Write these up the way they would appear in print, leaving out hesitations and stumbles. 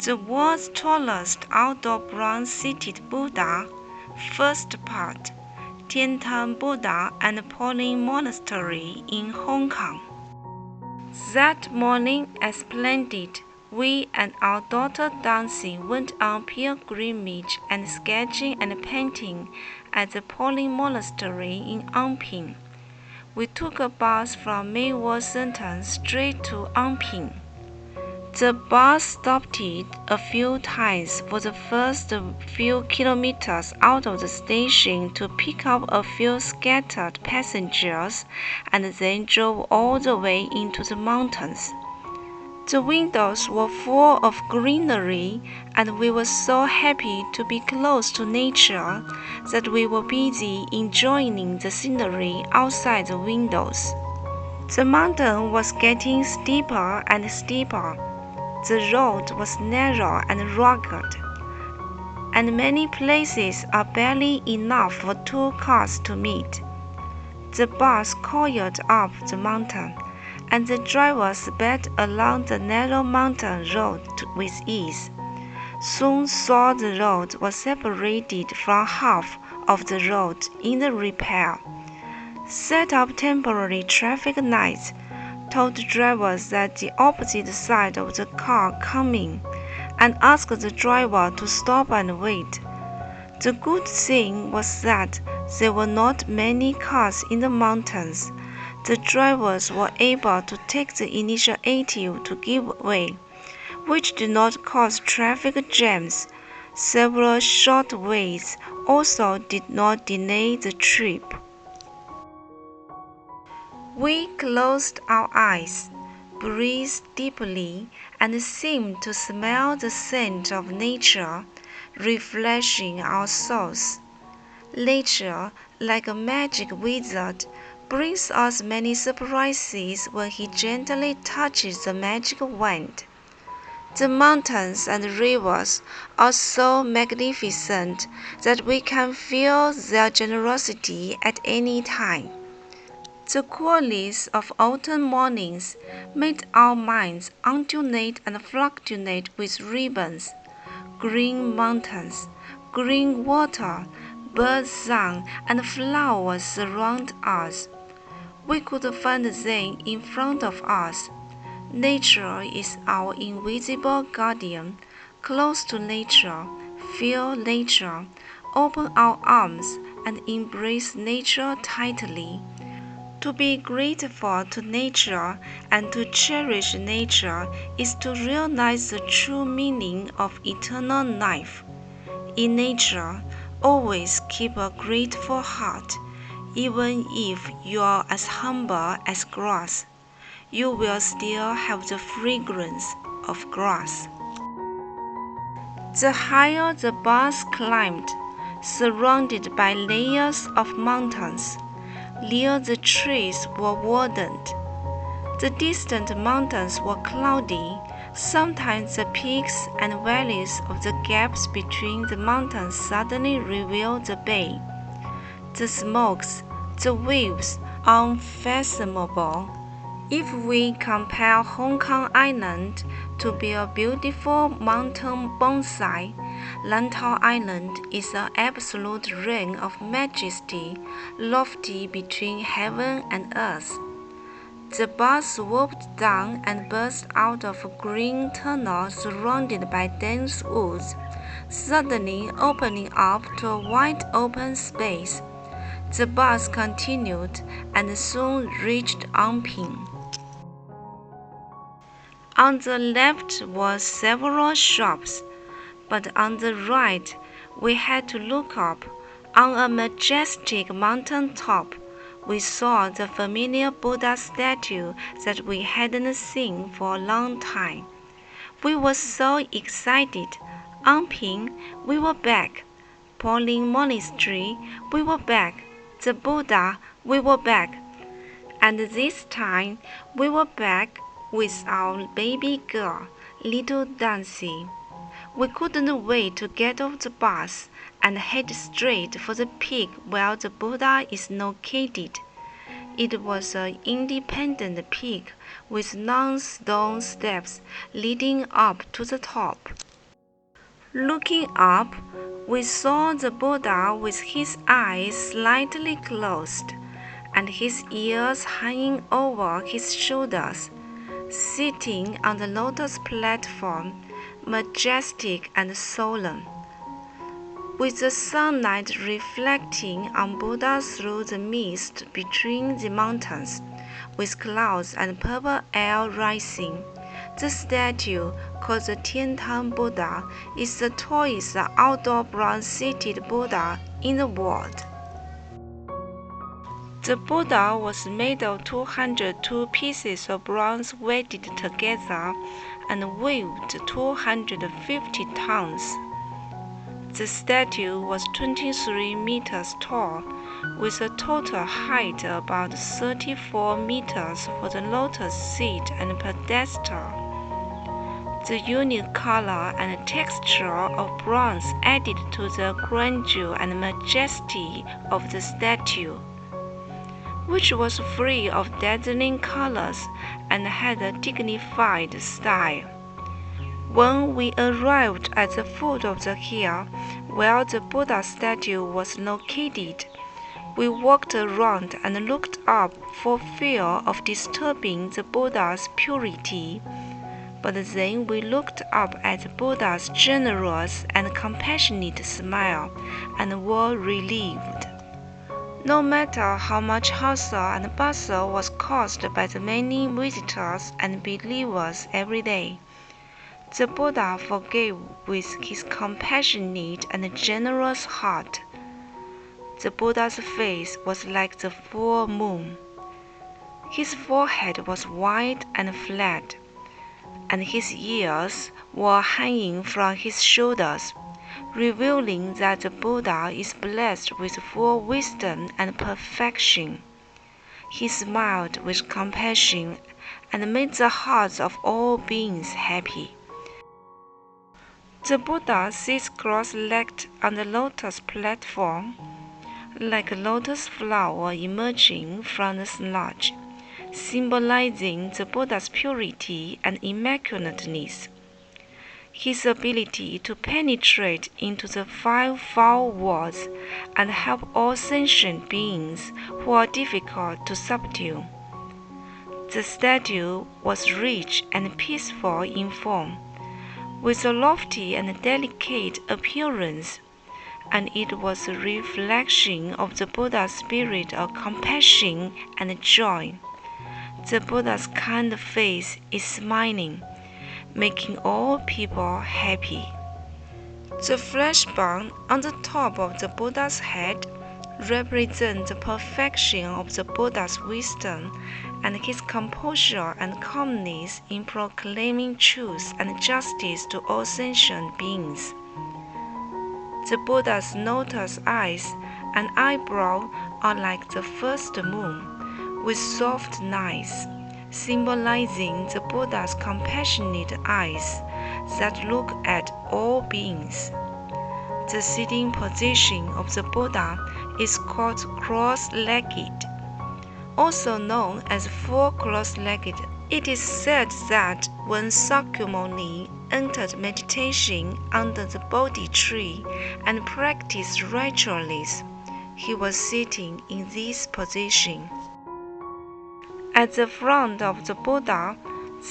The world's tallest outdoor bronze-seated Buddha. First part, Tian Tan Buddha and Po Lin Monastery in Hong Kong. That morning, as planned, we and our daughter Dawnxi went on pilgrimage and sketching and painting at the Po Lin Monastery in Ngong Ping. We took a bus from Mui Wo Centre straight to Ngong Ping. The bus stopped a few times for the first few kilometers out of the station to pick up a few scattered passengers and then drove all the way into the mountains. The windows were full of greenery, and we were so happy to be close to nature that we were busy enjoying the scenery outside the windows. The mountain was getting steeper and steeper. The road was narrow and rugged, and many places are barely enough for two cars to meet. The bus coiled up the mountain, and the driver sped along the narrow mountain road with ease. Soon saw the road was separated from half of the road in the repair. Set up temporary traffic lights, told drivers that the opposite side of the car coming, and asked the driver to stop and wait. The good thing was that there were not many cars in the mountains. The drivers were able to take the initiative to give way, which did not cause traffic jams. Several short waits also did not delay the trip. We closed our eyes, breathed deeply, and seemed to smell the scent of nature, refreshing our souls. Nature, like a magic wizard, brings us many surprises when he gently touches the magic wand. The mountains and rivers are so magnificent that we can feel their generosity at any time. The coolness of autumn mornings made our minds undulate and fluctuate with ribbons. Green mountains, green water, bird song, and flowers surround us. We could find them in front of us. Nature is our invisible guardian. Close to nature, feel nature, open our arms, and embrace nature tightly. To be grateful to nature and to cherish nature is to realize the true meaning of eternal life. In nature, always keep a grateful heart. Even if you are as humble as grass, you will still have the fragrance of grass. The higher the bus climbed, surrounded by layers of mountains, near the trees were wooded. The distant mountains were cloudy. Sometimes the peaks and valleys of the gaps between the mountains suddenly revealed the bay. The smokes, the waves, unfathomable. If we compare Hong Kong Island to be a beautiful mountain bonsai, Lantau Island is an absolute reign of majesty, lofty between heaven and earth. The bus swooped down and burst out of a green tunnel surrounded by dense woods, suddenly opening up to a wide open space. The bus continued and soon reached Ngong Ping. On the left were several shops, but on the right we had to look up. On a majestic mountain top, we saw the familiar Buddha statue that we hadn't seen for a long time. We were so excited. Ngong Ping, we were back. Po Lin Monastery, we were back. The Buddha, we were back. And this time, we were back with our baby girl, little Dawnxi. We couldn't wait to get off the bus and head straight for the peak where the Buddha is located. It was an independent peak with non-stone steps leading up to the top. Looking up, we saw the Buddha with his eyes slightly closed and his ears hanging over his shoulders, sitting on the lotus platform, majestic and solemn. With the sunlight reflecting on Buddha through the mist between the mountains, with clouds and purple air rising, the statue, called the Tian Tan Buddha, is the tallest outdoor bronze-seated Buddha in the world. The Buddha was made of 202 pieces of bronze welded together and weighed 250 tons. The statue was 23 meters tall, with a total height about 34 meters for the lotus seat and pedestal. The unique color and texture of bronze added to the grandeur and majesty of the statue, which was free of dazzling colors and had a dignified style. When we arrived at the foot of the hill where the Buddha statue was located, we walked around and looked up for fear of disturbing the Buddha's purity. But then we looked up at Buddha's generous and compassionate smile and were relieved. No matter how much hustle and bustle was caused by the many visitors and believers every day, the Buddha forgave with his compassionate and generous heart. The Buddha's face was like the full moon. His forehead was wide and flat, and his ears were hanging from his shoulders, revealing that the Buddha is blessed with full wisdom and perfection. He smiled with compassion and made the hearts of all beings happy. The Buddha sits cross-legged on the lotus platform, like a lotus flower emerging from the sludge, symbolizing the Buddha's purity and immaculateness. His ability to penetrate into the five-fold worlds and help all sentient beings who are difficult to subdue. The statue was rich and peaceful in form, with a lofty and delicate appearance, and it was a reflection of the Buddha's spirit of compassion and joy. The Buddha's kind face is smiling, making all people happy. The flesh bone on the top of the Buddha's head represents the perfection of the Buddha's wisdom and his composure and calmness in proclaiming truth and justice to all sentient beings. The Buddha's lotus eyes and eyebrow are like the first moon, with soft lines, symbolizing the Buddha's compassionate eyes that look at all beings. The sitting position of the Buddha is called cross-legged, also known as full cross-legged. It is said that when Sakyamuni entered meditation under the Bodhi tree and practiced rituals, he was sitting in this position. At the front of the Buddha,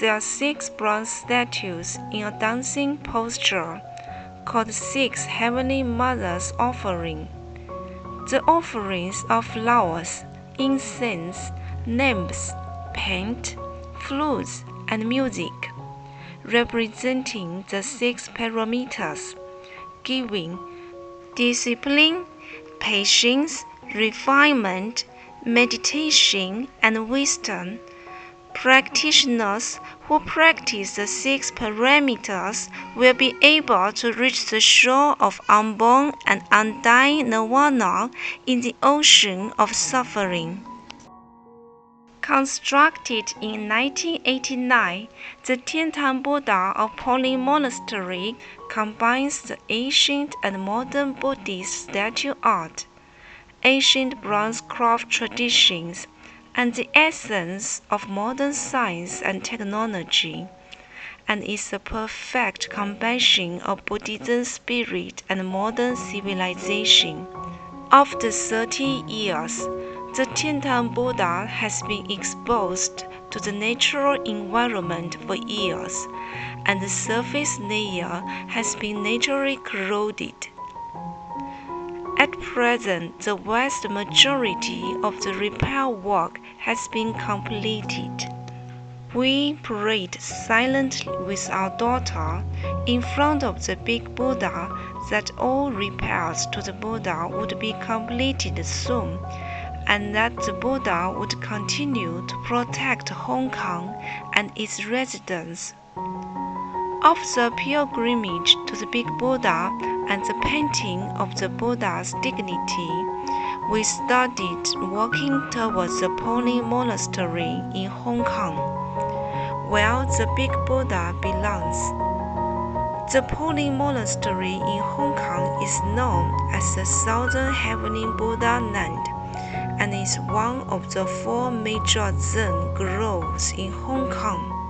there are 6 bronze statues in a dancing posture, called 6 Heavenly Mothers' offering. The offerings are flowers, incense, lamps, paint, flutes, and music, representing the 6 parameters: giving, discipline, patience, refinement, meditation, and wisdom. Practitioners who practice the 6 parameters will be able to reach the shore of unborn and undying nirvana in the ocean of suffering. Constructed in 1989, the Tian Tan Buddha of Po Lin Monastery combines the ancient and modern Buddhist statue art, ancient bronze craft traditions, and the essence of modern science and technology, and is a perfect combination of Buddhism spirit and modern civilization. After 30 years, the Tian Tan Buddha has been exposed to the natural environment for years, and the surface layer has been naturally corroded. At present, the vast majority of the repair work has been completed. We prayed silently with our daughter in front of the big Buddha that all repairs to the Buddha would be completed soon, and that the Buddha would continue to protect Hong Kong and its residents. Of the pilgrimage to the big Buddha and the painting of the Buddha's dignity, we started walking towards the Po Lin Monastery in Hong Kong, where the big Buddha belongs. The Po Lin Monastery in Hong Kong is known as the Southern Heavenly Buddha Land and is one of the 4 major Zen groves in Hong Kong.